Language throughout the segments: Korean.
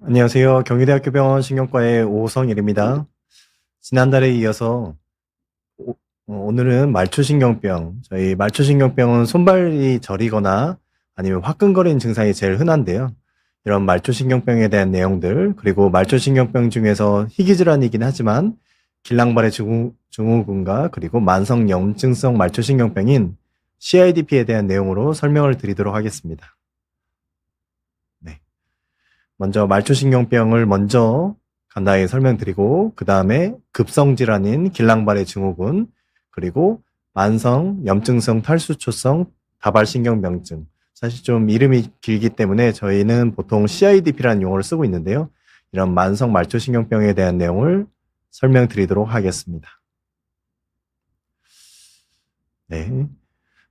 안녕하세요. 경희대학교 병원 신경과의 오성일입니다. 지난달에 이어서 오늘은 말초신경병, 저희 말초신경병은 손발이 저리거나 아니면 화끈거리는 증상이 제일 흔한데요. 이런 말초신경병에 대한 내용들, 그리고 말초신경병 중에서 희귀질환이긴 하지만 길랑발의 증후군과 그리고 만성 염증성 말초신경병인 CIDP에 대한 내용으로 설명을 드리도록 하겠습니다. 네. 먼저 말초신경병을 먼저 간단하게 설명드리고 그 다음에 급성질환인 길랑발의 증후군 그리고 만성 염증성 탈수초성 다발신경병증, 사실 좀 이름이 길기 때문에 저희는 보통 CIDP라는 용어를 쓰고 있는데요. 이런 만성 말초신경병에 대한 내용을 설명드리도록 하겠습니다. 네.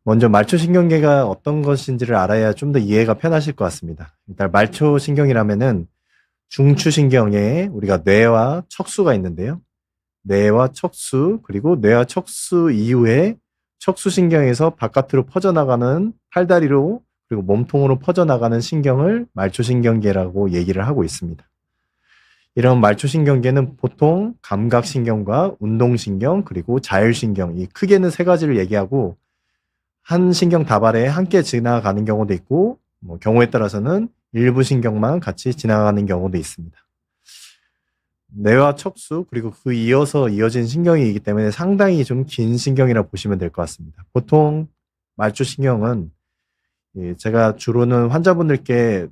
먼저 말초신경계가 어떤 것인지를 알아야 좀 더 이해가 편하실 것 같습니다. 일단 말초신경이라면은 중추신경에 우리가 뇌와 척수가 있는데요. 뇌와 척수, 그리고 뇌와 척수 이후에 척수신경에서 바깥으로 퍼져나가는 팔다리로 그리고 몸통으로 퍼져나가는 신경을 말초신경계라고 얘기를 하고 있습니다. 이런 말초신경계는 보통 감각신경과 운동신경 그리고 자율신경, 이 크게는 세 가지를 얘기하고 한 신경 다발에 함께 지나가는 경우도 있고 경우에 따라서는 일부 신경만 같이 지나가는 경우도 있습니다. 뇌와 척수 그리고 그 이어서 이어진 신경이기 때문에 상당히 좀 긴 신경이라 보시면 될 것 같습니다. 보통 말초신경은 제가 주로는 환자분들께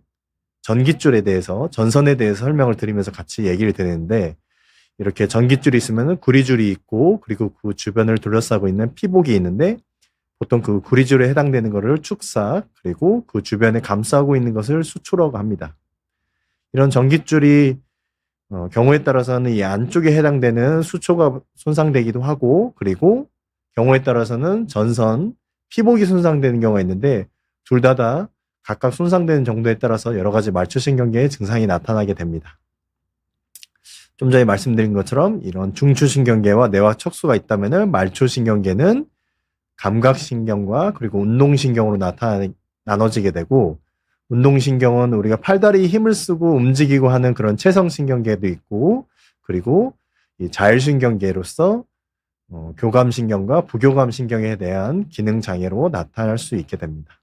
전깃줄에 대해서, 전선에 대해서 설명을 드리면서 같이 얘기를 드리는데, 이렇게 전깃줄이 있으면 구리줄이 있고 그리고 그 주변을 둘러싸고 있는 피복이 있는데, 보통 그 구리줄에 해당되는 것을 축삭, 그리고 그 주변에 감싸고 있는 것을 수초라고 합니다. 이런 전깃줄이 경우에 따라서는 이 안쪽에 해당되는 수초가 손상되기도 하고, 그리고 경우에 따라서는 전선, 피복이 손상되는 경우가 있는데, 둘 다 각각 손상되는 정도에 따라서 여러 가지 말초신경계의 증상이 나타나게 됩니다. 좀 전에 말씀드린 것처럼 이런 중추신경계와 뇌와 척수가 있다면 말초신경계는 감각신경과 그리고 운동신경으로 나눠지게 되고, 운동신경은 우리가 팔다리에 힘을 쓰고 움직이고 하는 그런 체성신경계도 있고, 그리고 이 자율신경계로서 교감신경과 부교감신경에 대한 기능장애로 나타날 수 있게 됩니다.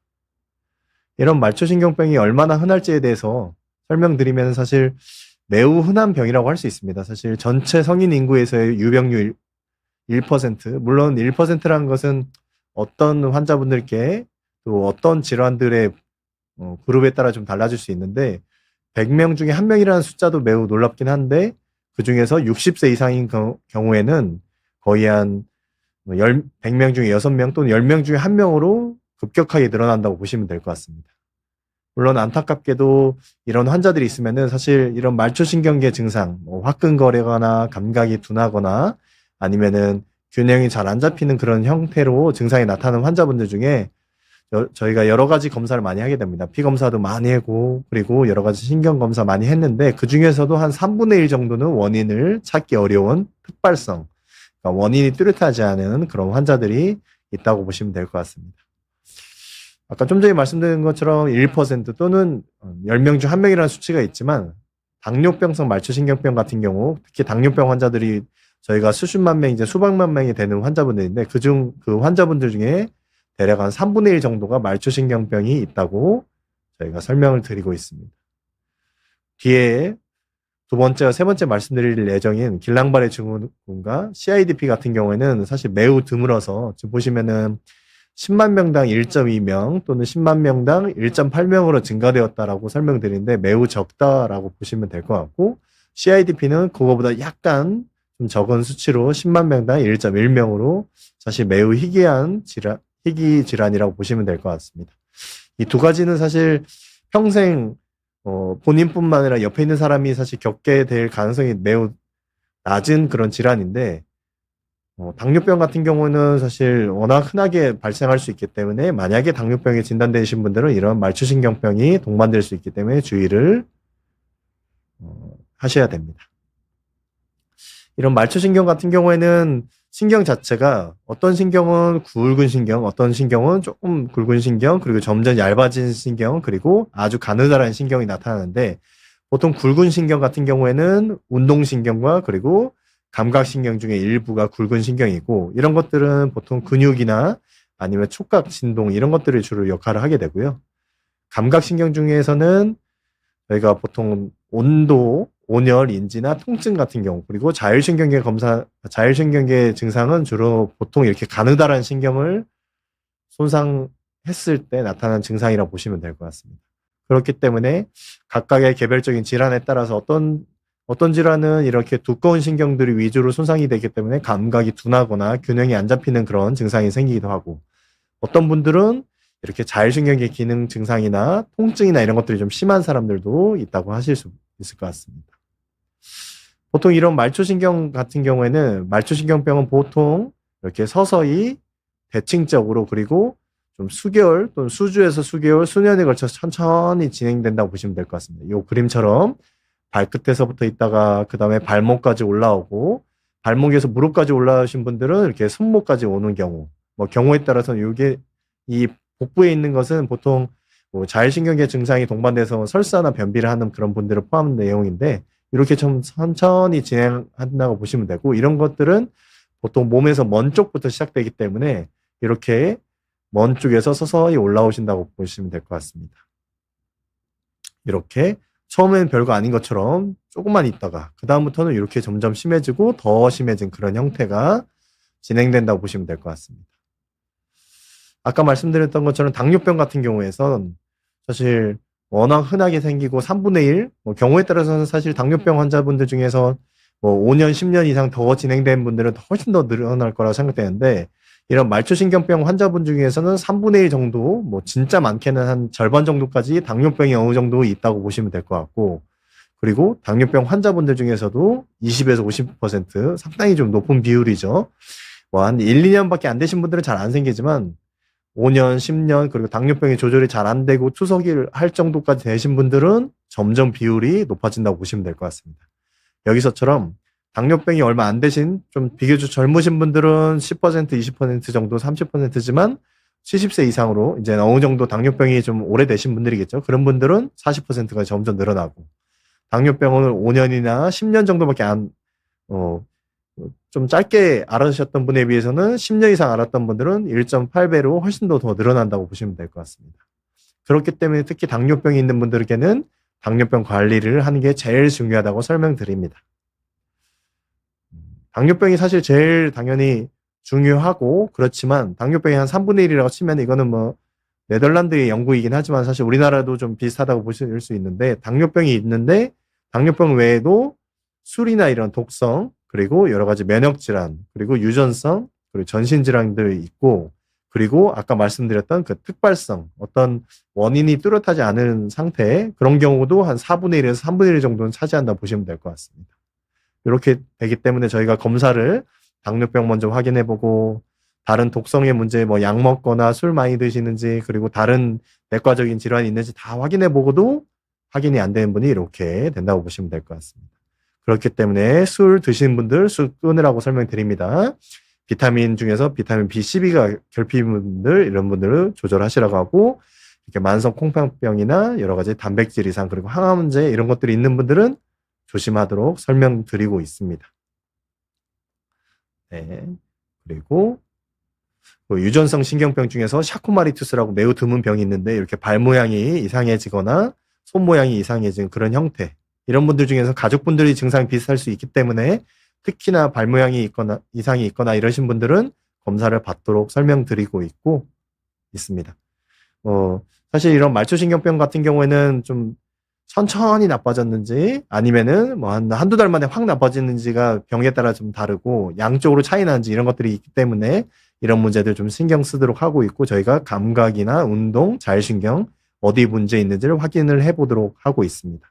이런 말초신경병이 얼마나 흔할지에 대해서 설명드리면 사실 매우 흔한 병이라고 할 수 있습니다. 사실 전체 성인 인구에서의 유병률 1%, 물론 1%라는 것은 어떤 환자분들께 또 어떤 질환들의 그룹에 따라 좀 달라질 수 있는데 100명 중에 1명이라는 숫자도 매우 놀랍긴 한데 그 중에서 60세 이상인 경우에는 거의 한 100명 중에 6명 또는 10명 중에 1명으로 급격하게 늘어난다고 보시면 될 것 같습니다. 물론 안타깝게도 이런 환자들이 있으면은 사실 이런 말초신경계 증상, 화끈거리거나 감각이 둔하거나 아니면은 균형이 잘 안 잡히는 그런 형태로 증상이 나타나는 환자분들 중에 저희가 여러 가지 검사를 많이 하게 됩니다. 피 검사도 많이 하고 그리고 여러 가지 신경 검사 많이 했는데 그 중에서도 한 3분의 1 정도는 원인을 찾기 어려운 특발성, 그러니까 원인이 뚜렷하지 않은 그런 환자들이 있다고 보시면 될 것 같습니다. 아까 좀 전에 말씀드린 것처럼 1% 또는 10명 중 1명이라는 수치가 있지만 당뇨병성 말초신경병 같은 경우 특히 당뇨병 환자들이 저희가 수십만 명, 이제 수백만 명이 되는 환자분들인데 그중 그 환자분들 중에 대략 한 3분의 1 정도가 말초신경병이 있다고 저희가 설명을 드리고 있습니다. 뒤에 두 번째와 세 번째 말씀드릴 예정인 길랑발의 증후군과 CIDP 같은 경우에는 사실 매우 드물어서 지금 보시면은 10만 명당 1.2명 또는 10만 명당 1.8명으로 증가되었다라고 설명드리는데 매우 적다라고 보시면 될 것 같고, CIDP는 그거보다 약간 좀 적은 수치로 10만 명당 1.1명으로 사실 매우 희귀 질환이라고 보시면 될 것 같습니다. 이 두 가지는 사실 평생 본인뿐만 아니라 옆에 있는 사람이 사실 겪게 될 가능성이 매우 낮은 그런 질환인데, 당뇨병 같은 경우는 사실 워낙 흔하게 발생할 수 있기 때문에 만약에 당뇨병에 진단되신 분들은 이런 말초신경병이 동반될 수 있기 때문에 주의를 하셔야 됩니다. 이런 말초신경 같은 경우에는 신경 자체가 어떤 신경은 굵은 신경, 어떤 신경은 조금 굵은 신경, 그리고 점점 얇아진 신경, 그리고 아주 가느다란 신경이 나타나는데 보통 굵은 신경 같은 경우에는 운동신경과 그리고 감각신경 중에 일부가 굵은 신경이고, 이런 것들은 보통 근육이나 아니면 촉각 진동 이런 것들이 주로 역할을 하게 되고요. 감각신경 중에서는 저희가 보통 온도, 온열, 인지나 통증 같은 경우, 그리고 자율신경계 증상은 주로 보통 이렇게 가느다란 신경을 손상했을 때 나타나는 증상이라고 보시면 될 것 같습니다. 그렇기 때문에 각각의 개별적인 질환에 따라서 어떤 질환은 이렇게 두꺼운 신경들이 위주로 손상이 되기 때문에 감각이 둔하거나 균형이 안 잡히는 그런 증상이 생기기도 하고, 어떤 분들은 이렇게 자율신경계 기능 증상이나 통증이나 이런 것들이 좀 심한 사람들도 있다고 하실 수 있을 것 같습니다. 보통 이런 말초신경 같은 경우에는, 말초신경병은 보통 이렇게 서서히 대칭적으로, 그리고 좀 수개월 또는 수주에서 수개월, 수년에 걸쳐서 천천히 진행된다고 보시면 될 것 같습니다. 이 그림처럼 발끝에서부터 있다가 그 다음에 발목까지 올라오고, 발목에서 무릎까지 올라오신 분들은 이렇게 손목까지 오는 경우, 뭐 경우에 따라서는 이게 이 복부에 있는 것은 보통 뭐 자율신경계 증상이 동반돼서 설사나 변비를 하는 그런 분들을 포함한 내용인데, 이렇게 좀 천천히 진행한다고 보시면 되고, 이런 것들은 보통 몸에서 먼 쪽부터 시작되기 때문에 이렇게 먼 쪽에서 서서히 올라오신다고 보시면 될 것 같습니다. 이렇게 처음에는 별거 아닌 것처럼 조금만 있다가 그 다음부터는 이렇게 점점 심해지고 더 심해진 그런 형태가 진행된다고 보시면 될 것 같습니다. 아까 말씀드렸던 것처럼 당뇨병 같은 경우에선 사실 워낙 흔하게 생기고 3분의 1, 뭐 경우에 따라서는 사실 당뇨병 환자분들 중에서 뭐 5년, 10년 이상 더 진행된 분들은 훨씬 더 늘어날 거라고 생각되는데, 이런 말초신경병 환자분 중에서는 3분의 1 정도, 뭐 진짜 많게는 한 절반 정도까지 당뇨병이 어느 정도 있다고 보시면 될 것 같고, 그리고 당뇨병 환자분들 중에서도 20에서 50% 상당히 좀 높은 비율이죠. 뭐 한 1, 2년밖에 안 되신 분들은 잘 안 생기지만 5년, 10년, 그리고 당뇨병이 조절이 잘 안 되고 투석을 할 정도까지 되신 분들은 점점 비율이 높아진다고 보시면 될 것 같습니다. 여기서처럼 당뇨병이 얼마 안 되신 좀 비교적 젊으신 분들은 10%, 20% 정도, 30%지만 70세 이상으로 이제 어느 정도 당뇨병이 좀 오래되신 분들이겠죠. 그런 분들은 40%가 점점 늘어나고, 당뇨병을 5년이나 10년 정도밖에 좀 짧게 알아주셨던 분에 비해서는 10년 이상 알았던 분들은 1.8배로 훨씬 더 늘어난다고 보시면 될 것 같습니다. 그렇기 때문에 특히 당뇨병이 있는 분들에게는 당뇨병 관리를 하는 게 제일 중요하다고 설명드립니다. 당뇨병이 사실 제일 당연히 중요하고, 그렇지만 당뇨병이 한 3분의 1이라고 치면 이거는 뭐 네덜란드의 연구이긴 하지만 사실 우리나라도 좀 비슷하다고 보실 수 있는데, 당뇨병이 있는데 당뇨병 외에도 술이나 이런 독성, 그리고 여러 가지 면역질환, 그리고 유전성, 그리고 전신질환들이 있고, 그리고 아까 말씀드렸던 그 특발성, 어떤 원인이 뚜렷하지 않은 상태, 그런 경우도 한 4분의 1에서 3분의 1 정도는 차지한다 보시면 될 것 같습니다. 이렇게 되기 때문에 저희가 검사를 당뇨병 먼저 확인해보고, 다른 독성의 문제, 뭐 약 먹거나 술 많이 드시는지, 그리고 다른 내과적인 질환이 있는지 다 확인해보고도 확인이 안 되는 분이 이렇게 된다고 보시면 될 것 같습니다. 그렇기 때문에 술 드시는 분들 술 끊으라고 설명드립니다. 비타민 중에서 비타민 B12가 결핍인 분들, 이런 분들을 조절하시라고 하고, 이렇게 만성 콩팥병이나 여러 가지 단백질 이상, 그리고 항암 문제 이런 것들이 있는 분들은 조심하도록 설명드리고 있습니다. 네. 그리고 유전성 신경병 중에서 샤코마리투스라고 매우 드문 병이 있는데, 이렇게 발 모양이 이상해지거나 손 모양이 이상해진 그런 형태, 이런 분들 중에서 가족분들이 증상이 비슷할 수 있기 때문에 특히나 발 모양이 있거나 이상이 있거나 이러신 분들은 검사를 받도록 설명드리고 있습니다. 사실 이런 말초신경병 같은 경우에는 좀 천천히 나빠졌는지 아니면은 뭐 한두 달 만에 확 나빠지는지가 병에 따라 좀 다르고, 양쪽으로 차이 나는지 이런 것들이 있기 때문에 이런 문제들 좀 신경 쓰도록 하고 있고, 저희가 감각이나 운동, 자율신경 어디 문제 있는지를 확인을 해보도록 하고 있습니다.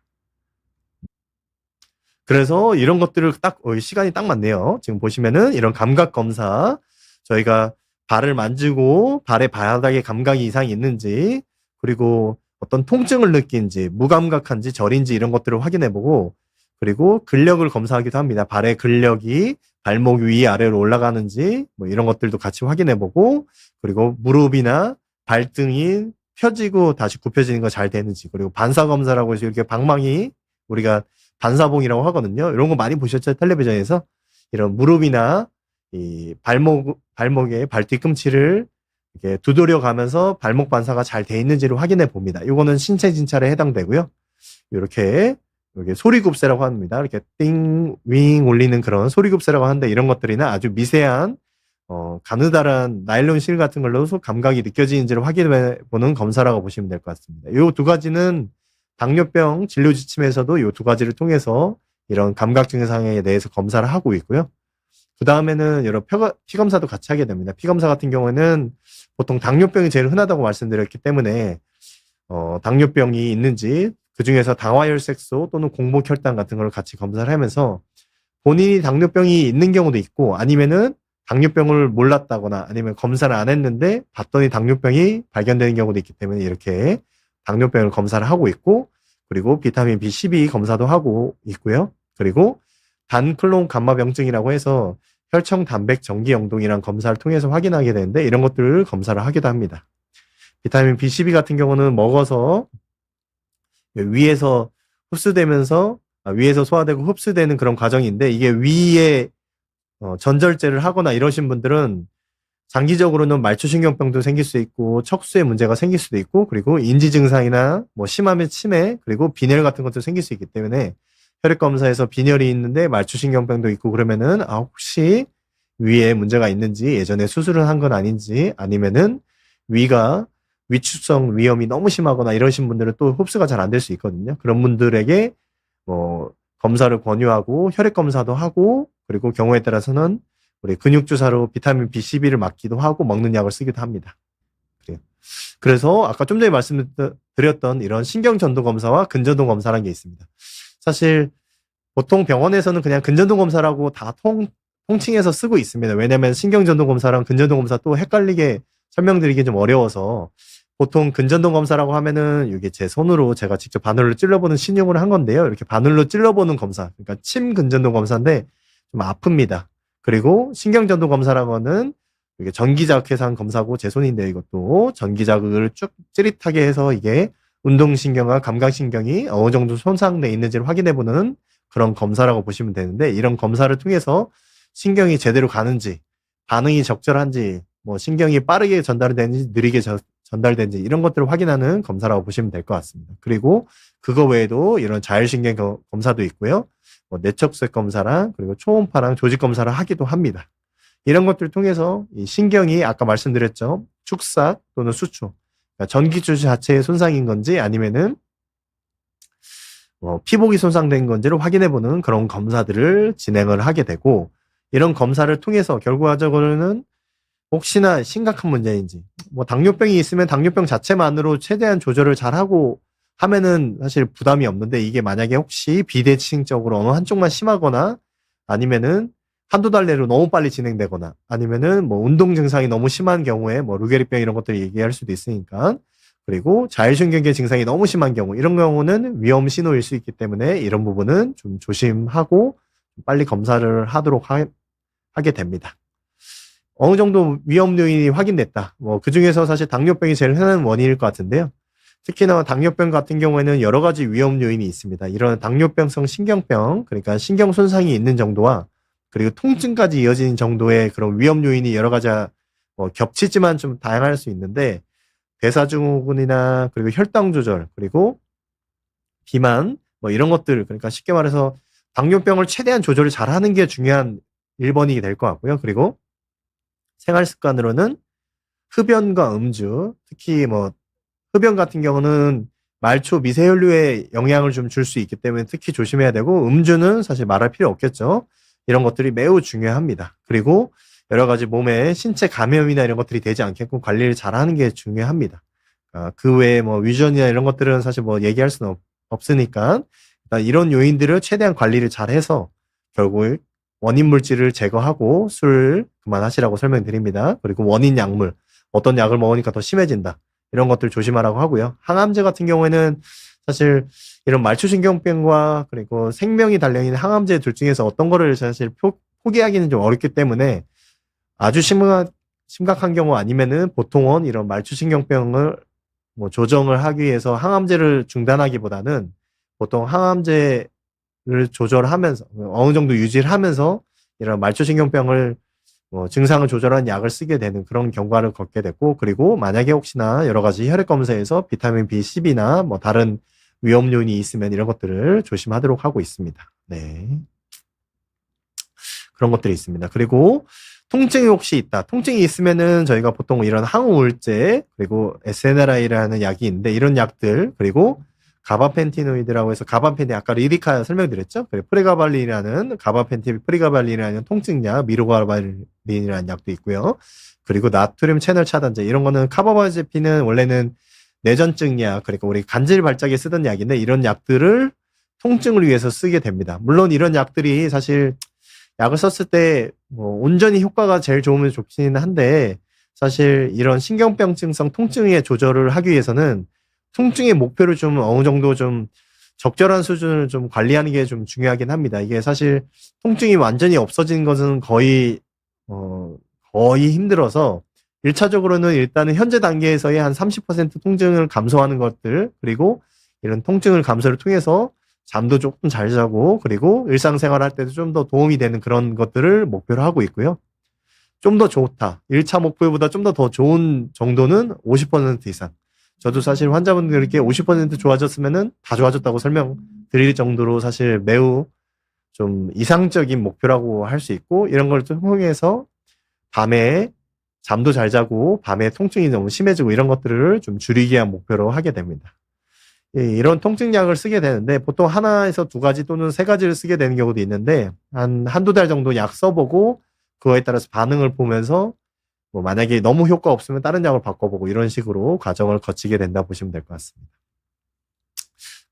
그래서 이런 것들을 시간이 딱 맞네요. 지금 보시면은 이런 감각 검사, 저희가 발을 만지고 발의 바닥에 감각이 이상이 있는지, 그리고 어떤 통증을 느낀지, 무감각한지, 저린지 이런 것들을 확인해보고, 그리고 근력을 검사하기도 합니다. 발의 근력이 발목 위 아래로 올라가는지 뭐 이런 것들도 같이 확인해보고, 그리고 무릎이나 발등이 펴지고 다시 굽혀지는 거 잘 되는지, 그리고 반사 검사라고 해서 이렇게 방망이 우리가 반사봉이라고 하거든요. 이런 거 많이 보셨죠? 텔레비전에서. 이런 무릎이나 이 발목의 발 뒤꿈치를 이렇게 두드려 가면서 발목 반사가 잘 돼 있는지를 확인해 봅니다. 이거는 신체 진찰에 해당되고요. 이렇게 여기 소리굽새라고 합니다. 이렇게 띵, 윙 울리는 그런 소리굽새라고 하는데 이런 것들이나 아주 미세한 가느다란 나일론 실 같은 걸로서 감각이 느껴지는지를 확인해 보는 검사라고 보시면 될 것 같습니다. 이 두 가지는 당뇨병 진료 지침에서도 이 두 가지를 통해서 이런 감각 증상에 대해서 검사를 하고 있고요. 그 다음에는 여러 피검사도 같이 하게 됩니다. 피검사 같은 경우에는 보통 당뇨병이 제일 흔하다고 말씀드렸기 때문에 당뇨병이 있는지 그 중에서 당화혈색소 또는 공복혈당 같은 걸 같이 검사를 하면서 본인이 당뇨병이 있는 경우도 있고 아니면은 당뇨병을 몰랐다거나 아니면 검사를 안 했는데 봤더니 당뇨병이 발견되는 경우도 있기 때문에 이렇게 당뇨병을 검사를 하고 있고 그리고 비타민 B12 검사도 하고 있고요. 그리고 단클론 감마병증이라고 해서 혈청 단백 정기 영동이란 검사를 통해서 확인하게 되는데 이런 것들을 검사를 하기도 합니다. 비타민 B12 같은 경우는 먹어서 위에서 흡수되면서 위에서 소화되고 흡수되는 그런 과정인데 이게 위에 전절제를 하거나 이러신 분들은 장기적으로는 말초신경병도 생길 수 있고 척수에 문제가 생길 수도 있고 그리고 인지 증상이나 뭐 심하면 치매 그리고 빈혈 같은 것도 생길 수 있기 때문에 혈액 검사에서 빈혈이 있는데 말초신경병도 있고 그러면은 혹시 위에 문제가 있는지 예전에 수술을 한 건 아닌지 아니면은 위가 위축성 위염이 너무 심하거나 이러신 분들은 또 흡수가 잘 안 될 수 있거든요. 그런 분들에게 검사를 권유하고 혈액 검사도 하고 그리고 경우에 따라서는 우리 근육 주사로 비타민 B12를 맞기도 하고 먹는 약을 쓰기도 합니다. 그래요. 그래서 아까 좀 전에 말씀드렸던 이런 신경전도 검사와 근전도 검사라는 게 있습니다. 사실 보통 병원에서는 그냥 근전도 검사라고 다 통칭해서 쓰고 있습니다. 왜냐하면 신경전도 검사랑 근전도 검사 또 헷갈리게 설명드리기 좀 어려워서 보통 근전도 검사라고 하면은 이게 제 손으로 제가 직접 바늘로 찔러보는 신용을 한 건데요. 이렇게 바늘로 찔러보는 검사, 그러니까 침 근전도 검사인데 좀 아픕니다. 그리고 신경전도 검사라는 거는 이게 전기자극해서 한 검사고 제 손인데 이것도 전기자극을 쭉 찌릿하게 해서 이게 운동신경과 감각신경이 어느 정도 손상돼 있는지를 확인해보는 그런 검사라고 보시면 되는데 이런 검사를 통해서 신경이 제대로 가는지 반응이 적절한지 뭐 신경이 빠르게 전달되는지 느리게 전달되는지 이런 것들을 확인하는 검사라고 보시면 될 것 같습니다. 그리고 그거 외에도 이런 자율신경 검사도 있고요. 뭐 내척색 검사랑 그리고 초음파랑 조직 검사를 하기도 합니다. 이런 것들을 통해서 이 신경이 아까 말씀드렸죠. 축삭 또는 수축. 그러니까 전기줄 자체의 손상인 건지 아니면은 피복이 손상된 건지를 확인해보는 그런 검사들을 진행을 하게 되고 이런 검사를 통해서 결과적으로는 혹시나 심각한 문제인지 뭐 당뇨병이 있으면 당뇨병 자체만으로 최대한 조절을 잘하고 하면은 사실 부담이 없는데 이게 만약에 혹시 비대칭적으로 어느 한쪽만 심하거나 아니면은 한두 달 내로 너무 빨리 진행되거나 아니면은 뭐 운동 증상이 너무 심한 경우에 뭐 루게리병 이런 것들을 얘기할 수도 있으니까 그리고 자율신경계 증상이 너무 심한 경우 이런 경우는 위험 신호일 수 있기 때문에 이런 부분은 좀 조심하고 빨리 검사를 하도록 하게 됩니다. 어느 정도 위험 요인이 확인됐다. 뭐 그중에서 사실 당뇨병이 제일 흔한 원인일 것 같은데요. 특히나 당뇨병 같은 경우에는 여러 가지 위험 요인이 있습니다. 이런 당뇨병성 신경병, 그러니까 신경 손상이 있는 정도와 그리고 통증까지 이어지는 정도의 그런 위험 요인이 여러 가지 겹치지만 좀 다양할 수 있는데 대사증후군이나 그리고 혈당 조절 그리고 비만 뭐 이런 것들 그러니까 쉽게 말해서 당뇨병을 최대한 조절을 잘하는 게 중요한 1번이 될 것 같고요. 그리고 생활 습관으로는 흡연과 음주, 특히 뭐 흡연 같은 경우는 말초 미세혈류에 영향을 좀 줄 수 있기 때문에 특히 조심해야 되고 음주는 사실 말할 필요 없겠죠. 이런 것들이 매우 중요합니다. 그리고 여러 가지 몸에 신체 감염이나 이런 것들이 되지 않게끔 관리를 잘하는 게 중요합니다. 그 외에 뭐 위전이나 이런 것들은 사실 뭐 얘기할 수는 없으니까 일단 이런 요인들을 최대한 관리를 잘해서 결국 원인 물질을 제거하고 술 그만하시라고 설명드립니다. 그리고 원인 약물 어떤 약을 먹으니까 더 심해진다. 이런 것들 조심하라고 하고요. 항암제 같은 경우에는 사실 이런 말초신경병과 그리고 생명이 달려있는 항암제 둘 중에서 어떤 거를 사실 포기하기는 좀 어렵기 때문에 아주 심각한 경우 아니면은 보통은 이런 말초신경병을 뭐 조정을 하기 위해서 항암제를 중단하기보다는 보통 항암제를 조절하면서 어느 정도 유지를 하면서 이런 말초신경병을 증상을 조절하는 약을 쓰게 되는 그런 경과를 걷게 됐고, 그리고 만약에 혹시나 여러 가지 혈액 검사에서 비타민 B12나 뭐 다른 위험 요인이 있으면 이런 것들을 조심하도록 하고 있습니다. 네. 그런 것들이 있습니다. 그리고 통증이 혹시 있다. 통증이 있으면은 저희가 보통 이런 항우울제, 그리고 SNRI라는 약이 있는데 이런 약들, 그리고 가바펜티노이드라고 해서 가바펜틴 아까 리리카 설명드렸죠? 그리고 프리가발린이라는 프리가발린이라는 통증약, 미로가발린이라는 약도 있고요. 그리고 나트륨 채널 차단제 이런 거는 카바마제핀은 원래는 내전증 약, 그러니까 우리 간질 발작에 쓰던 약인데 이런 약들을 통증을 위해서 쓰게 됩니다. 물론 이런 약들이 사실 약을 썼을 때 뭐 온전히 효과가 제일 좋으면 좋기는 한데 사실 이런 신경병증성 통증의 조절을 하기 위해서는 통증의 목표를 좀 어느 정도 좀 적절한 수준을 좀 관리하는 게 좀 중요하긴 합니다. 이게 사실 통증이 완전히 없어지는 것은 거의 힘들어서 1차적으로는 일단은 현재 단계에서의 한 30% 통증을 감소하는 것들, 그리고 이런 통증을 감소를 통해서 잠도 조금 잘 자고, 그리고 일상생활 할 때도 좀 더 도움이 되는 그런 것들을 목표로 하고 있고요. 좀 더 좋다. 1차 목표보다 좀 더 좋은 정도는 50% 이상. 저도 사실 환자분들께 50% 좋아졌으면은 다 좋아졌다고 설명드릴 정도로 사실 매우 좀 이상적인 목표라고 할 수 있고, 이런 걸 통해서 밤에 잠도 잘 자고, 밤에 통증이 너무 심해지고 이런 것들을 좀 줄이기 위한 목표로 하게 됩니다. 이런 통증약을 쓰게 되는데 보통 하나에서 두 가지 또는 세 가지를 쓰게 되는 경우도 있는데 한두 달 정도 약 써보고 그거에 따라서 반응을 보면서 뭐 만약에 너무 효과 없으면 다른 약을 바꿔보고 이런 식으로 과정을 거치게 된다 보시면 될 것 같습니다.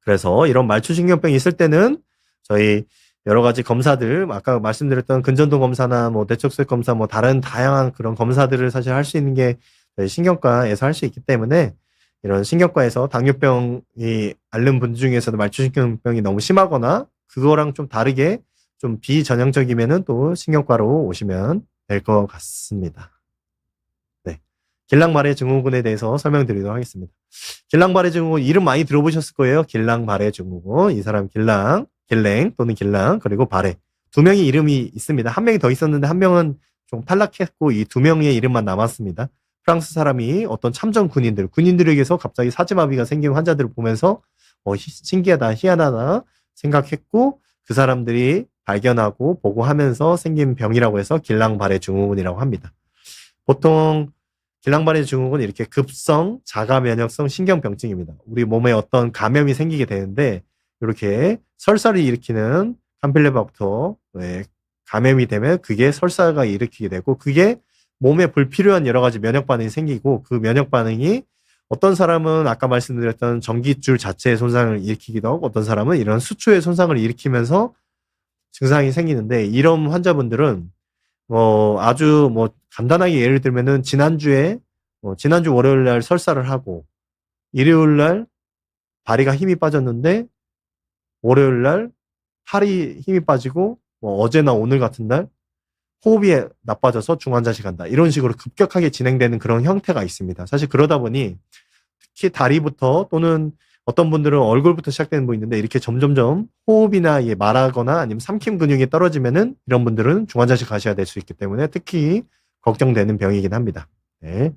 그래서 이런 말초신경병이 있을 때는 저희 여러 가지 검사들, 아까 말씀드렸던 근전도 검사나 뭐 뇌척수액 검사, 뭐 다른 다양한 그런 검사들을 사실 할 수 있는 게 저희 신경과에서 할 수 있기 때문에 이런 신경과에서 당뇨병이 앓는 분 중에서도 말초신경병이 너무 심하거나 그거랑 좀 다르게 좀 비전형적이면은 또 신경과로 오시면 될 것 같습니다. 네. 길랑발해 증후군에 대해서 설명드리도록 하겠습니다. 길랑발해 증후군 이름 많이 들어보셨을 거예요. 길랑발해 증후군. 이 사람 길랭 또는 길랑 그리고 발해. 두 명의 이름이 있습니다. 한 명이 더 있었는데 한 명은 좀 탈락했고 이 두 명의 이름만 남았습니다. 프랑스 사람이 어떤 참전 군인들에게서 갑자기 사지마비가 생긴 환자들을 보면서 신기하다, 희한하다 생각했고 그 사람들이 발견하고 보고하면서 생긴 병이라고 해서 길랑발해 증후군이라고 합니다. 보통 길랑발해 증후군은 이렇게 급성 자가 면역성 신경병증입니다. 우리 몸에 어떤 감염이 생기게 되는데 이렇게 설사를 일으키는 캠필로박터에 감염이 되면 그게 설사가 일으키게 되고 그게 몸에 불필요한 여러 가지 면역 반응이 생기고 그 면역 반응이 어떤 사람은 아까 말씀드렸던 전깃줄 자체의 손상을 일으키기도 하고 어떤 사람은 이런 수초의 손상을 일으키면서 증상이 생기는데 이런 환자분들은 아주 간단하게 예를 들면은 지난주 월요일 날 설사를 하고 일요일 날 다리가 힘이 빠졌는데 월요일 날 팔이 힘이 빠지고 어제나 오늘 같은 날 호흡이 나빠져서 중환자실 간다. 이런 식으로 급격하게 진행되는 그런 형태가 있습니다. 사실 그러다 보니 특히 다리부터 또는 어떤 분들은 얼굴부터 시작되는 분이 있는데 이렇게 점점점 호흡이나 말하거나 아니면 삼킴 근육이 떨어지면은 이런 분들은 중환자실 가셔야 될 수 있기 때문에 특히 걱정되는 병이긴 합니다. 네.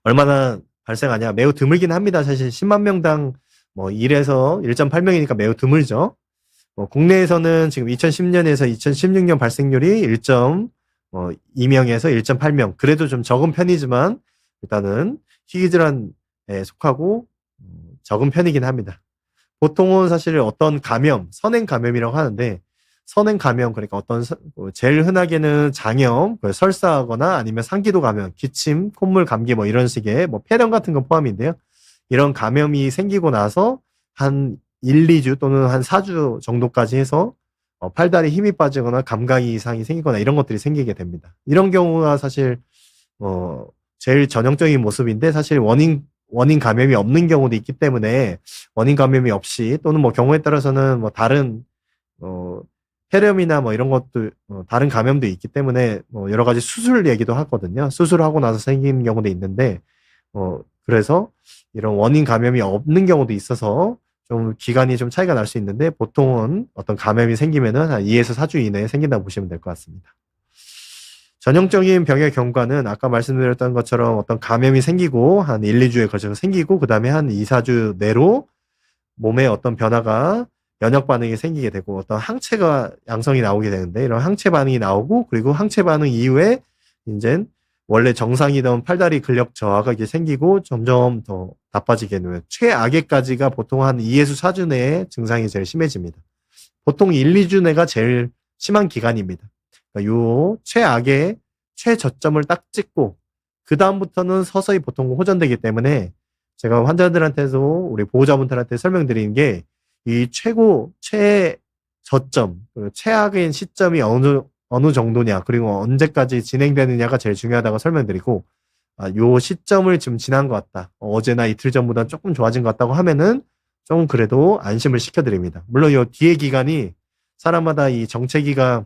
얼마나 발생하냐? 매우 드물긴 합니다. 사실 10만 명당 1에서 1.8명이니까 매우 드물죠. 국내에서는 지금 2010년에서 2016년 발생률이 1.2명에서 1.8명. 그래도 좀 적은 편이지만 일단은 희귀질환에 속하고 적은 편이긴 합니다. 보통은 사실 어떤 감염, 선행 감염이라고 하는데 선행 감염 그러니까 어떤 제일 흔하게는 장염, 설사하거나 아니면 상기도 감염, 기침, 콧물 감기 이런 식의 폐렴 같은 건 포함인데요. 이런 감염이 생기고 나서 한 1, 2주 또는 한 4주 정도까지 해서 팔다리 힘이 빠지거나 감각 이상이 생기거나 이런 것들이 생기게 됩니다. 이런 경우가 사실 제일 전형적인 모습인데 사실 원인 감염이 없는 경우도 있기 때문에 원인 감염이 없이 또는 경우에 따라서는 다른 폐렴이나 이런 것도 다른 감염도 있기 때문에 여러 가지 수술 얘기도 하거든요. 수술하고 나서 생긴 경우도 있는데 그래서 이런 원인 감염이 없는 경우도 있어서 좀 기간이 좀 차이가 날 수 있는데 보통은 어떤 감염이 생기면은 한 2에서 4주 이내에 생긴다고 보시면 될 것 같습니다. 전형적인 병의 경과는 아까 말씀드렸던 것처럼 어떤 감염이 생기고 한 1, 2주에 걸쳐서 생기고 그다음에 한 2, 4주 내로 몸에 어떤 변화가 면역 반응이 생기게 되고 어떤 항체가 양성이 나오게 되는데 이런 항체 반응이 나오고 그리고 항체 반응 이후에 이제 원래 정상이던 팔다리 근력 저하가 이게 생기고 점점 더 나빠지게 되면 최악에까지가 보통 한 2에서 4주 내에 증상이 제일 심해집니다. 보통 1, 2주 내가 제일 심한 기간입니다. 그러니까 요 최악의 최저점을 딱 찍고 그 다음부터는 서서히 보통 호전되기 때문에 제가 환자들한테도 우리 보호자분들한테 설명드리는 게 이 최고 최저점 최악의 시점이 어느 정도냐 그리고 언제까지 진행되느냐가 제일 중요하다고 설명드리고 요 시점을 지금 지난 것 같다. 어제나 이틀 전보다 조금 좋아진 것 같다고 하면은 좀 그래도 안심을 시켜드립니다. 물론 요 뒤에 기간이 사람마다 이 정체기가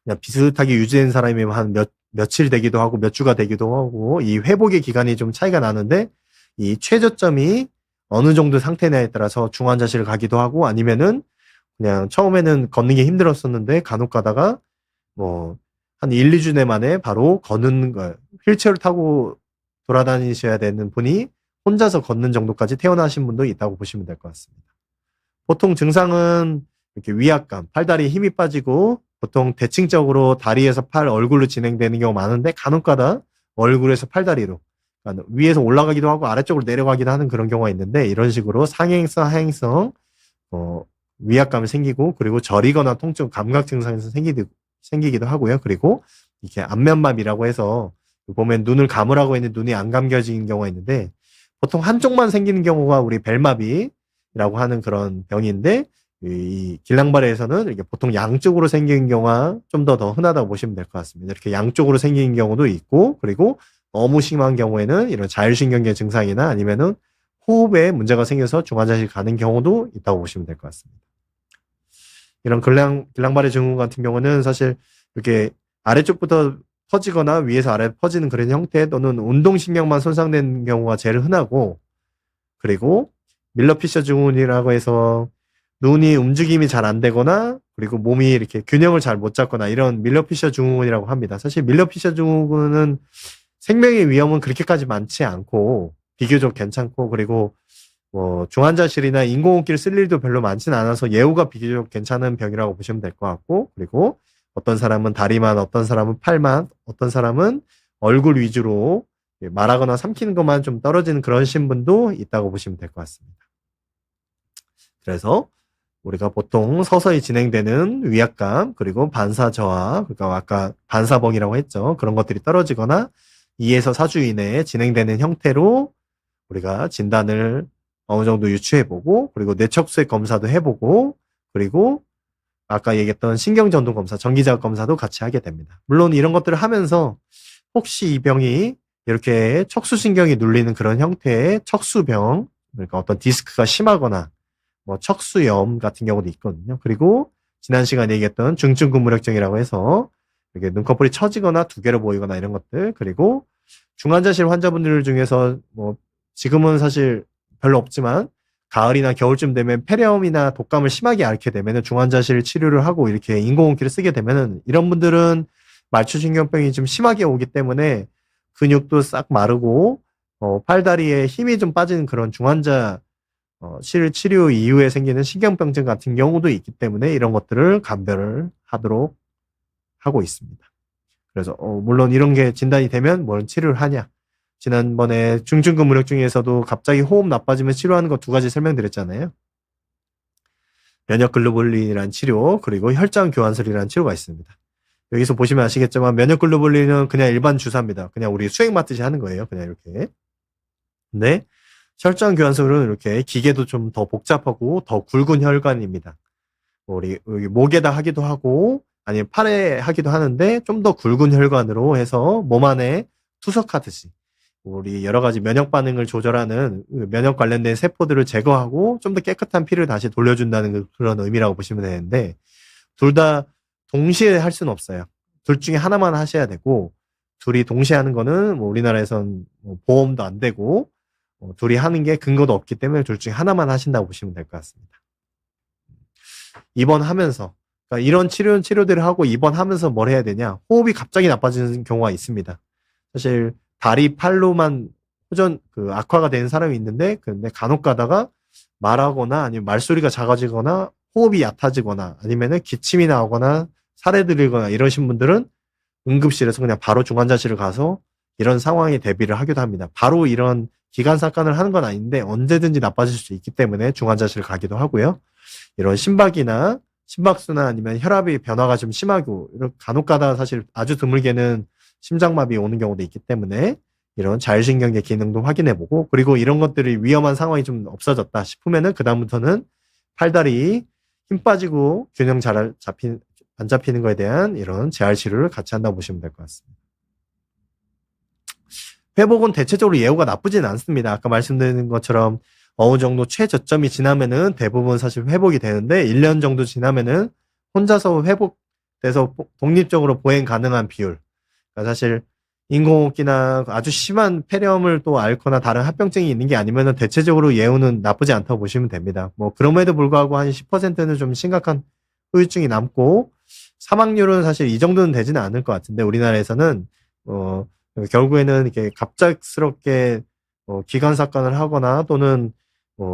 그냥 비슷하게 유지된 사람이면 한 며칠 되기도 하고 몇 주가 되기도 하고 이 회복의 기간이 좀 차이가 나는데 이 최저점이 어느 정도 상태냐에 따라서 중환자실 가기도 하고 아니면은 그냥 처음에는 걷는 게 힘들었었는데 간혹 가다가 뭐 한 1, 2주 내 만에 바로 걷는 거 휠체어를 타고 돌아다니셔야 되는 분이 혼자서 걷는 정도까지 태어나신 분도 있다고 보시면 될 것 같습니다. 보통 증상은 이렇게 위압감, 팔다리에 힘이 빠지고 보통 대칭적으로 다리에서 팔, 얼굴로 진행되는 경우가 많은데 간혹가다 얼굴에서 팔다리로 그러니까 위에서 올라가기도 하고 아래쪽으로 내려가기도 하는 그런 경우가 있는데 이런 식으로 상행성, 하행성 위압감이 생기고 그리고 저리거나 통증, 감각 증상에서 생기기도 하고요. 그리고 이렇게 안면맘이라고 해서 보면 눈을 감으라고 했는데 눈이 안 감겨지는 경우가 있는데 보통 한쪽만 생기는 경우가 우리 벨마비라고 하는 그런 병인데 이 길랑발에서는 이렇게 보통 양쪽으로 생기는 경우가 좀 더 흔하다고 보시면 될 것 같습니다. 이렇게 양쪽으로 생기는 경우도 있고 그리고 너무 심한 경우에는 이런 자율신경계 증상이나 아니면은 호흡에 문제가 생겨서 중환자실 가는 경우도 있다고 보시면 될 것 같습니다. 이런 길랑발의 증후 같은 경우는 사실 이렇게 아래쪽부터 퍼지거나 위에서 아래 퍼지는 그런 형태 또는 운동신경만 손상된 경우가 제일 흔하고 그리고 밀러피셔 증후군이라고 해서 눈이 움직임이 잘 안 되거나 그리고 몸이 이렇게 균형을 잘 못 잡거나 이런 밀러피셔 증후군이라고 합니다. 사실 밀러피셔 증후군은 생명의 위험은 그렇게까지 많지 않고 비교적 괜찮고 그리고 뭐 중환자실이나 인공호흡기를 쓸 일도 별로 많지는 않아서 예후가 비교적 괜찮은 병이라고 보시면 될 것 같고 그리고 어떤 사람은 다리만 어떤 사람은 팔만 어떤 사람은 얼굴 위주로 말하거나 삼키는 것만 좀 떨어지는 그런 신분도 있다고 보시면 될 것 같습니다. 그래서 우리가 보통 서서히 진행되는 위압감 그리고 반사 저하 그러니까 아까 반사봉이라고 했죠. 그런 것들이 떨어지거나 2에서 4주 이내에 진행되는 형태로 우리가 진단을 어느 정도 유추해보고 그리고 뇌척수액 검사도 해보고 그리고 아까 얘기했던 신경전동 검사, 전기자극 검사도 같이 하게 됩니다. 물론 이런 것들을 하면서 혹시 이 병이 이렇게 척수신경이 눌리는 그런 형태의 척수병 그러니까 어떤 디스크가 심하거나 뭐 척수염 같은 경우도 있거든요. 그리고 지난 시간에 얘기했던 중증근무력증이라고 해서 이렇게 눈꺼풀이 처지거나 두 개로 보이거나 이런 것들 그리고 중환자실 환자분들 중에서 뭐 지금은 사실 별로 없지만 가을이나 겨울쯤 되면 폐렴이나 독감을 심하게 앓게 되면 중환자실 치료를 하고 이렇게 인공호흡기를 쓰게 되면 이런 분들은 말초신경병이 좀 심하게 오기 때문에 근육도 싹 마르고 팔다리에 힘이 좀 빠지는 그런 중환자 치료 이후에 생기는 신경병증 같은 경우도 있기 때문에 이런 것들을 감별을 하도록 하고 있습니다. 그래서 물론 이런 게 진단이 되면 뭘 치료를 하냐. 지난번에 중증근무력증에서도 갑자기 호흡 나빠지면 치료하는 거 두 가지 설명드렸잖아요. 면역글로불린이라는 치료 그리고 혈장교환술이라는 치료가 있습니다. 여기서 보시면 아시겠지만 면역글로불린은 그냥 일반 주사입니다. 그냥 우리 수액 맞듯이 하는 거예요. 그냥 이렇게. 근데 혈장교환술은 이렇게 기계도 좀 더 복잡하고 더 굵은 혈관입니다. 우리 여기 목에다 하기도 하고 아니면 팔에 하기도 하는데 좀 더 굵은 혈관으로 해서 몸 안에 투석하듯이 우리 여러 가지 면역 반응을 조절하는 면역 관련된 세포들을 제거하고 좀 더 깨끗한 피를 다시 돌려준다는 그런 의미라고 보시면 되는데 둘 다 동시에 할 수는 없어요. 둘 중에 하나만 하셔야 되고 둘이 동시에 하는 거는 뭐 우리나라에선 뭐 보험도 안 되고 둘이 하는 게 근거도 없기 때문에 둘 중에 하나만 하신다고 보시면 될 것 같습니다. 입원하면서 그러니까 이런 치료들을 하고 입원하면서 뭘 해야 되냐? 호흡이 갑자기 나빠지는 경우가 있습니다. 사실 다리 팔로만 악화가 되는 사람이 있는데 근데 간혹 가다가 말하거나 아니면 말소리가 작아지거나 호흡이 얕아지거나 아니면은 기침이 나오거나 살에 들리거나 이러신 분들은 응급실에서 그냥 바로 중환자실을 가서 이런 상황에 대비를 하기도 합니다. 바로 이런 기관삭관을 하는 건 아닌데 언제든지 나빠질 수 있기 때문에 중환자실 가기도 하고요. 이런 심박이나 심박수나 아니면 혈압이 변화가 좀 심하고 간혹 가다 사실 아주 드물게는 심장마비 오는 경우도 있기 때문에 이런 자율신경계 기능도 확인해보고 그리고 이런 것들이 위험한 상황이 좀 없어졌다 싶으면은 그다음부터는 팔다리 힘 빠지고 균형 잘 안 잡히는 거에 대한 이런 재활 치료를 같이 한다고 보시면 될 것 같습니다. 회복은 대체적으로 예후가 나쁘진 않습니다. 아까 말씀드린 것처럼 어느 정도 최저점이 지나면은 대부분 사실 회복이 되는데 1년 정도 지나면은 혼자서 회복돼서 독립적으로 보행 가능한 비율. 그러니까 사실 인공호흡기나 아주 심한 폐렴을 또 앓거나 다른 합병증이 있는 게 아니면은 대체적으로 예후는 나쁘지 않다고 보시면 됩니다. 뭐 그럼에도 불구하고 한 10%는 좀 심각한 후유증이 남고 사망률은 사실 이 정도는 되지는 않을 것 같은데 우리나라에서는 결국에는 이렇게 갑작스럽게 기관삭관을 하거나 또는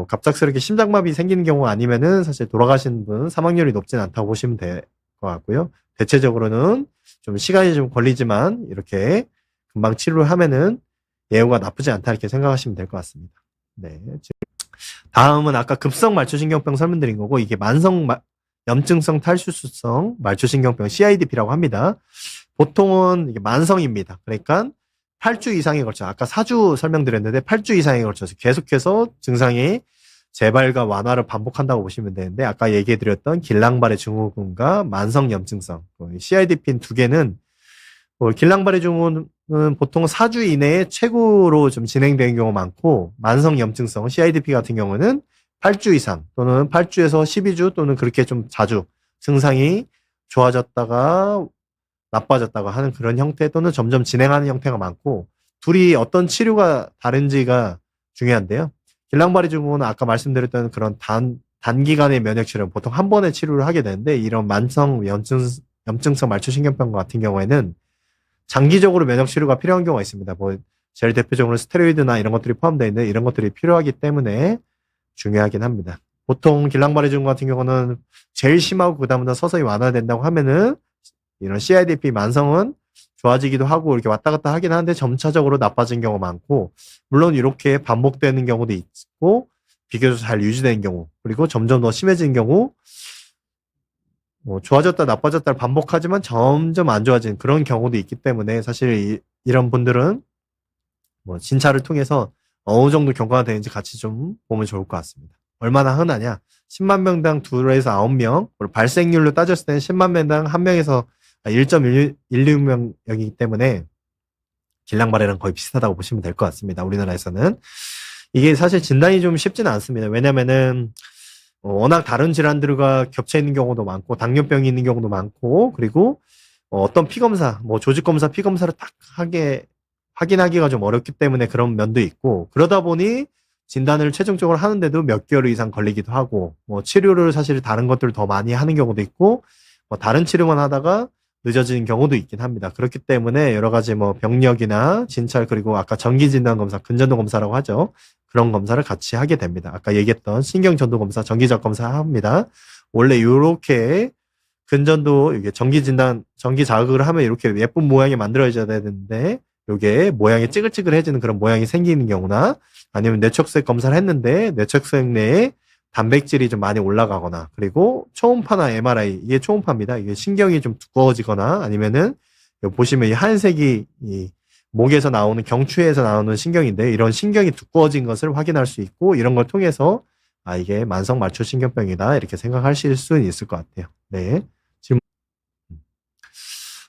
갑작스럽게 심장마비 생기는 경우 아니면은 사실 돌아가시는 분 사망률이 높진 않다고 보시면 될 것 같고요. 대체적으로는 좀 시간이 좀 걸리지만 이렇게 금방 치료를 하면은 예후가 나쁘지 않다 이렇게 생각하시면 될 것 같습니다. 네. 다음은 아까 급성 말초신경병 설명드린 거고 이게 만성 염증성 탈수성 말초신경병 CIDP라고 합니다. 보통은 이게 만성입니다. 그러니까 8주 이상에 걸쳐 아까 4주 설명드렸는데 8주 이상에 걸쳐서 계속해서 증상이 재발과 완화를 반복한다고 보시면 되는데 아까 얘기해드렸던 길랑발의 증후군과 만성 염증성 CIDP 두 개는 길랑발의 증후군은 보통 4주 이내에 최고로 좀 진행되는 경우가 많고 만성 염증성 CIDP 같은 경우는 8주 이상 또는 8주에서 12주 또는 그렇게 좀 자주 증상이 좋아졌다가 나빠졌다가 하는 그런 형태 또는 점점 진행하는 형태가 많고 둘이 어떤 치료가 다른지가 중요한데요. 길랑바리 증후군은 아까 말씀드렸던 그런 단기간의 면역 치료 보통 한 번에 치료를 하게 되는데 이런 만성 염증성 말초신경병 같은 경우에는 장기적으로 면역 치료가 필요한 경우가 있습니다. 뭐 제일 대표적으로 스테로이드나 이런 것들이 포함되어 있는 이런 것들이 필요하기 때문에 중요하긴 합니다. 보통 길랑바리 증후군 같은 경우는 제일 심하고 그다음부터 서서히 완화된다고 하면은 이런 CIDP 만성은 좋아지기도 하고 이렇게 왔다 갔다 하긴 하는데 점차적으로 나빠진 경우가 많고 물론 이렇게 반복되는 경우도 있고 비교적 잘 유지되는 경우 그리고 점점 더 심해지는 경우 좋아졌다 나빠졌다를 반복하지만 점점 안 좋아지는 그런 경우도 있기 때문에 사실 이런 분들은 진찰을 통해서 어느 정도 경과가 되는지 같이 좀 보면 좋을 것 같습니다. 얼마나 흔하냐? 10만 명당 2에서 9명, 발생률로 따졌을 때는 10만 명당 1명에서 1.16명이기 때문에 길랑발이랑 거의 비슷하다고 보시면 될 것 같습니다. 우리나라에서는. 이게 사실 진단이 좀 쉽지는 않습니다. 왜냐면은 워낙 다른 질환들과 겹쳐 있는 경우도 많고 당뇨병이 있는 경우도 많고 그리고 어떤 피검사, 조직검사, 피검사를 딱 확인하기가 좀 어렵기 때문에 그런 면도 있고 그러다 보니 진단을 최종적으로 하는데도 몇 개월 이상 걸리기도 하고 치료를 사실 다른 것들을 더 많이 하는 경우도 있고 다른 치료만 하다가 늦어지는 경우도 있긴 합니다. 그렇기 때문에 여러 가지 병력이나 진찰 그리고 아까 전기진단검사, 근전도 검사라고 하죠. 그런 검사를 같이 하게 됩니다. 아까 얘기했던 신경전도검사, 전기적 검사 합니다. 원래 이렇게 근전도 이게 전기 자극을 하면 이렇게 예쁜 모양이 만들어져야 되는데 이게 모양이 찌글찌글해지는 그런 모양이 생기는 경우나 아니면 뇌척색 검사를 했는데 뇌척색 내에 단백질이 좀 많이 올라가거나 그리고 초음파나 MRI 이게 초음파입니다. 이게 신경이 좀 두꺼워지거나 아니면은 보시면 이 하얀색이 이 목에서 나오는 경추에서 나오는 신경인데 이런 신경이 두꺼워진 것을 확인할 수 있고 이런 걸 통해서 이게 만성 말초신경병이다 이렇게 생각하실 수는 있을 것 같아요. 네. 질문.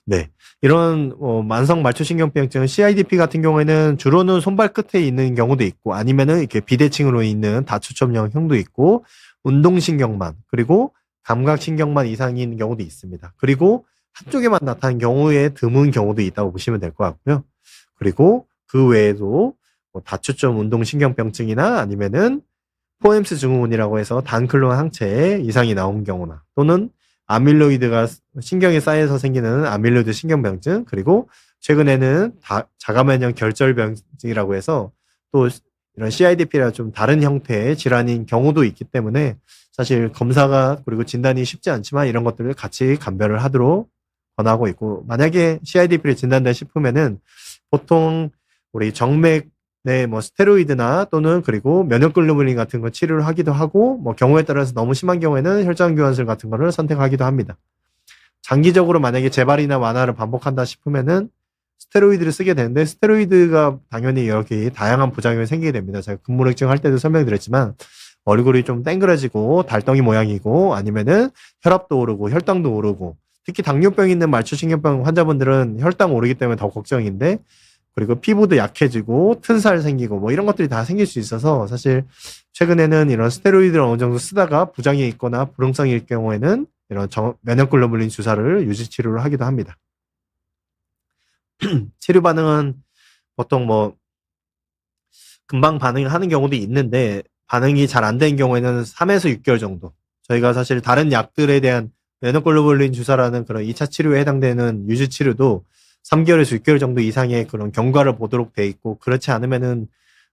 네. 이런 만성 말초신경병증은 CIDP 같은 경우에는 주로는 손발 끝에 있는 경우도 있고 아니면은 이렇게 비대칭으로 있는 다추첨형도 있고 운동신경만 그리고 감각신경만 이상인 경우도 있습니다. 그리고 한쪽에만 나타나는 경우에 드문 경우도 있다고 보시면 될 것 같고요. 그리고 그 외에도 뭐 다추점 운동신경병증이나 아니면은 포엠스 증후군이라고 해서 단클론 항체에 이상이 나온 경우나 또는 아밀로이드가 신경에 쌓여서 생기는 아밀로이드 신경병증 그리고 최근에는 자가면역 결절병증이라고 해서 또 이런 CIDP라 좀 다른 형태의 질환인 경우도 있기 때문에 사실 검사가 그리고 진단이 쉽지 않지만 이런 것들을 같이 감별을 하도록 권하고 있고 만약에 CIDP를 진단된다 싶으면은 보통 우리 정맥 네, 뭐 스테로이드나 또는 그리고 면역글로불린 같은 거 치료를 하기도 하고 뭐 경우에 따라서 너무 심한 경우에는 혈장교환술 같은 거를 선택하기도 합니다. 장기적으로 만약에 재발이나 완화를 반복한다 싶으면은 스테로이드를 쓰게 되는데 스테로이드가 당연히 이렇게 다양한 부작용이 생기게 됩니다. 제가 근무력증 할 때도 설명드렸지만 얼굴이 좀 땡그라지고 달덩이 모양이고 아니면은 혈압도 오르고 혈당도 오르고 특히 당뇨병 있는 말초신경병 환자분들은 혈당 오르기 때문에 더 걱정인데 그리고 피부도 약해지고 튼살 생기고 뭐 이런 것들이 다 생길 수 있어서 사실 최근에는 이런 스테로이드를 어느 정도 쓰다가 부작용이 있거나 불응성일 경우에는 이런 면역글로불린 주사를 유지 치료를 하기도 합니다. 치료 반응은 보통 뭐 금방 반응을 하는 경우도 있는데 반응이 잘 안 되는 경우에는 3에서 6개월 정도. 저희가 사실 다른 약들에 대한 면역글로불린 주사라는 그런 2차 치료에 해당되는 유지 치료도 3개월에서 6개월 정도 이상의 그런 경과를 보도록 돼 있고 그렇지 않으면은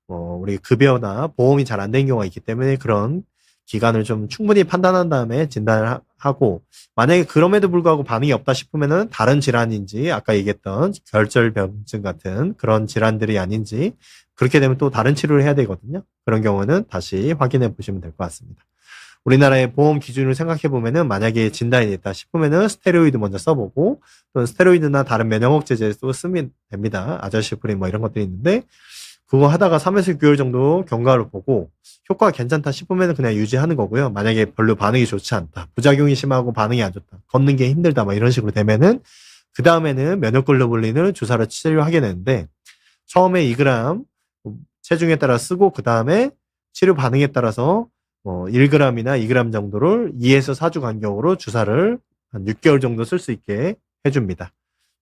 우리 급여나 보험이 잘 안 되는 경우가 있기 때문에 그런 기간을 좀 충분히 판단한 다음에 진단을 하고 만약에 그럼에도 불구하고 반응이 없다 싶으면은 다른 질환인지 아까 얘기했던 결절병증 같은 그런 질환들이 아닌지 그렇게 되면 또 다른 치료를 해야 되거든요. 그런 경우는 다시 확인해 보시면 될 것 같습니다. 우리나라의 보험 기준을 생각해 보면은 만약에 진단이 됐다 싶으면은 스테로이드 먼저 써보고 또는 스테로이드나 다른 면역 억제제도 쓰면 됩니다. 아저씨프린 뭐 이런 것들이 있는데 그거 하다가 3에서 6개월 정도 경과를 보고 효과가 괜찮다 싶으면 그냥 유지하는 거고요. 만약에 별로 반응이 좋지 않다. 부작용이 심하고 반응이 안 좋다. 걷는 게 힘들다. 뭐 이런 식으로 되면은 그 다음에는 면역글로불린을 주사로 치료하게 되는데 처음에 2g 체중에 따라 쓰고 그 다음에 치료 반응에 따라서 1g이나 2g 정도를 2에서 4주 간격으로 주사를 한 6개월 정도 쓸 수 있게 해줍니다.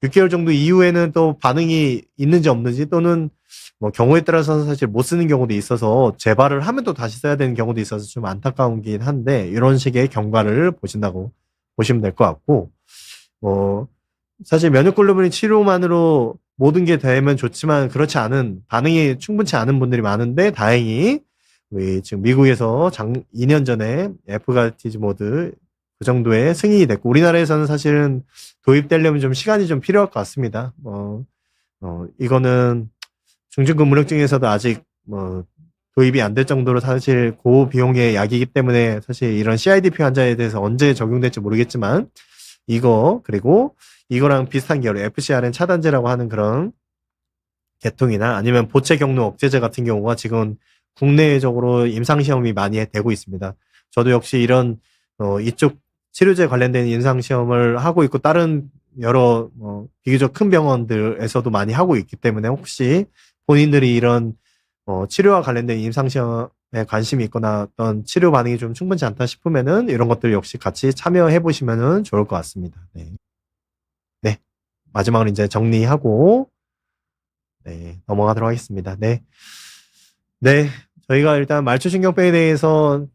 6개월 정도 이후에는 또 반응이 있는지 없는지 또는 뭐 경우에 따라서는 사실 못 쓰는 경우도 있어서 재발을 하면 또 다시 써야 되는 경우도 있어서 좀 안타까운긴 한데 이런 식의 경과를 보신다고 보시면 될 것 같고 사실 면역글로불린 치료만으로 모든 게 되면 좋지만 그렇지 않은 반응이 충분치 않은 분들이 많은데 다행히 우리 지금 미국에서 2년 전에 에프가티즈모드 그 정도의 승인이 됐고 우리나라에서는 사실은 도입되려면 좀 시간이 좀 필요할 것 같습니다. 이거는 중증근무력증에서도 아직 도입이 안 될 정도로 사실 고비용의 약이기 때문에 사실 이런 CIDP 환자에 대해서 언제 적용될지 모르겠지만 그리고 이거랑 비슷한 계열 FcRn 차단제라고 하는 그런 계통이나 아니면 보채 경로 억제제 같은 경우가 지금 국내적으로 임상시험이 많이 되고 있습니다. 저도 역시 이런 이쪽 치료제 관련된 임상시험을 하고 있고 다른 여러 비교적 큰 병원들에서도 많이 하고 있기 때문에 혹시 본인들이 이런 치료와 관련된 임상시험에 관심이 있거나 어떤 치료 반응이 좀 충분치 않다 싶으면은 이런 것들 역시 같이 참여해 보시면은 좋을 것 같습니다. 네. 네. 마지막으로 이제 정리하고 네, 넘어가도록 하겠습니다. 네. 네. 저희가 일단 말초신경병에 대해서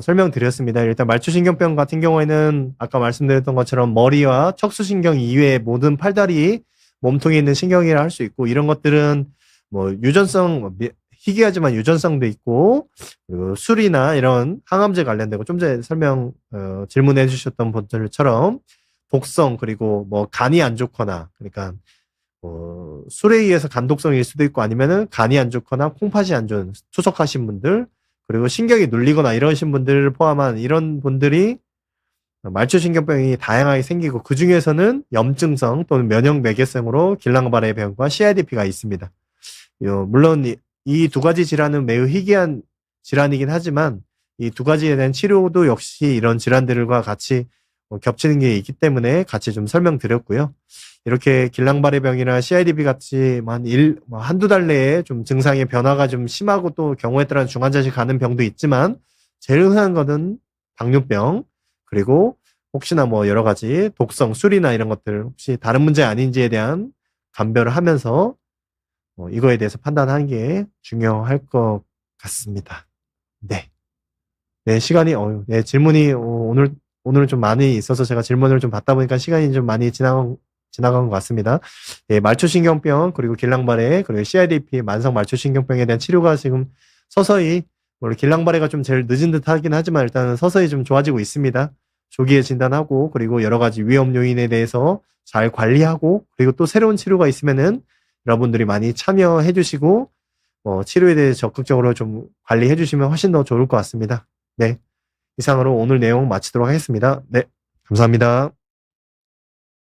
설명드렸습니다. 일단 말초신경병 같은 경우에는 아까 말씀드렸던 것처럼 머리와 척수신경 이외의 모든 팔다리 몸통에 있는 신경이라 할 수 있고 이런 것들은 유전성 희귀하지만 유전성도 있고 그리고 술이나 이런 항암제 관련되고 좀 전에 질문해 주셨던 분들처럼 독성 그리고 간이 안 좋거나 그러니까 술에 의해서 간독성일 수도 있고 아니면은 간이 안 좋거나 콩팥이 안 좋은 투석하신 분들 그리고 신경이 눌리거나 이러신 분들을 포함한 이런 분들이 말초신경병이 다양하게 생기고 그 중에서는 염증성 또는 면역매개성으로 길랑발의 병과 CIDP가 있습니다. 물론 이 두 가지 질환은 매우 희귀한 질환이긴 하지만 이 두 가지에 대한 치료도 역시 이런 질환들과 같이 겹치는 게 있기 때문에 같이 좀 설명드렸고요. 이렇게 길랑발의 병이나 CIDP 같이 한두 달 내에 좀 증상의 변화가 좀 심하고 또 경우에 따라 중환자실 가는 병도 있지만 제일 흔한 거는 당뇨병 그리고 혹시나 여러 가지 독성, 술이나 이런 것들 혹시 다른 문제 아닌지에 대한 감별을 하면서 이거에 대해서 판단하는 게 중요할 것 같습니다. 네. 네, 시간이, 네, 질문이 오늘은 좀 많이 있어서 제가 질문을 좀 받다 보니까 시간이 좀 많이 지나간 것 같습니다. 네, 말초신경병, 그리고 길랑발해, 그리고 CIDP, 만성 말초신경병에 대한 치료가 지금 서서히, 물론 길랑발해가 좀 제일 늦은 듯 하긴 하지만 일단은 서서히 좀 좋아지고 있습니다. 조기에 진단하고, 그리고 여러 가지 위험 요인에 대해서 잘 관리하고, 그리고 또 새로운 치료가 있으면은 여러분들이 많이 참여해 주시고, 치료에 대해 적극적으로 좀 관리해 주시면 훨씬 더 좋을 것 같습니다. 네. 이상으로 오늘 내용 마치도록 하겠습니다. 네. 감사합니다.